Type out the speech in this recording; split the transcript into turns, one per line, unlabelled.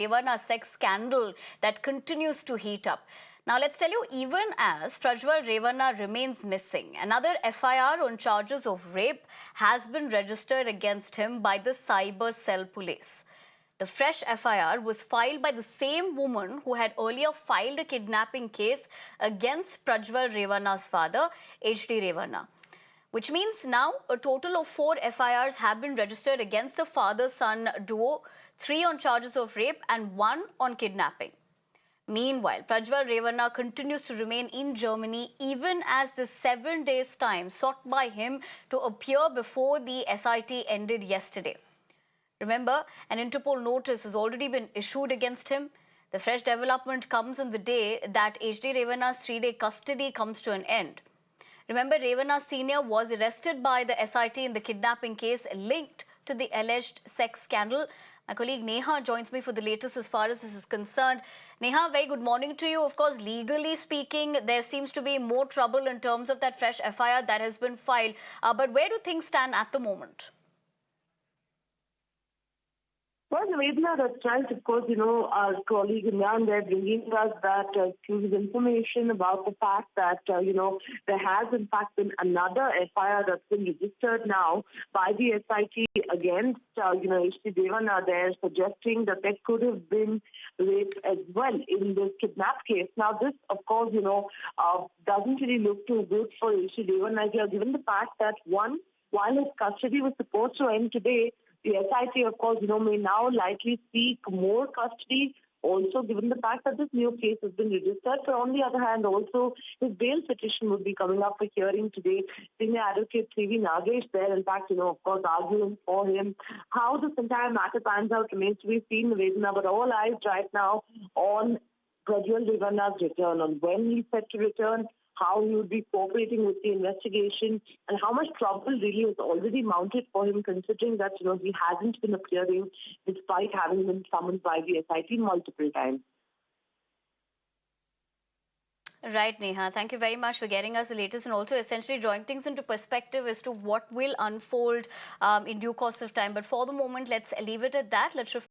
Revanna sex scandal that continues to heat up. Now, let's tell you, even as Prajwal Revanna remains missing, another FIR on charges of rape has been registered against him by the Cyber Cell Police. The fresh FIR was filed by the same woman who had earlier filed a kidnapping case against Prajwal Revanna's father, H.D. Revanna. Which means now a total of 4 FIRs have been registered against the father-son duo, 3 on charges of rape and 1 on kidnapping. Meanwhile, Prajwal Revanna continues to remain in Germany even as the 7 days' time sought by him to appear before the SIT ended yesterday. Remember, an Interpol notice has already been issued against him. The fresh development comes on the day that H.D. Revanna's 3-day custody comes to an end. Remember, Revanna Sr. was arrested by the SIT in the kidnapping case linked to the alleged sex scandal. My colleague Neha joins me for the latest as far as this is concerned. Neha, very good morning to you. Of course, legally speaking, there seems to be more trouble in terms of that fresh FIR that has been filed. But where do things stand at the moment?
Well, Revanna, that's right. Of course, our colleague Imran there bringing us that exclusive information about the fact that, there has in fact been another FIR that's been registered now by the SIT against, H.D. Revanna there, suggesting that there could have been rape as well in this kidnap case. Now, this, of course, doesn't really look too good for H.D. Revanna here, given the fact that, one, while his custody was supposed to end today, the SIT, of course, may now likely seek more custody, also given the fact that this new case has been registered. But on the other hand, also, his bail petition would be coming up for hearing today. Senior Advocate C.V. Nagesh there, in fact, of course, arguing for him. How this entire matter pans out remains to be seen, Revanna, but all eyes right now on Prajwal Revanna's return, on when he's set to return, how he would be cooperating with the investigation, and how much trouble really was already mounted for him, considering that, he hasn't been appearing despite having been summoned by the SIT multiple times.
Right, Neha. Thank you very much for getting us the latest and also essentially drawing things into perspective as to what will unfold in due course of time. But for the moment, let's leave it at that. Let's shift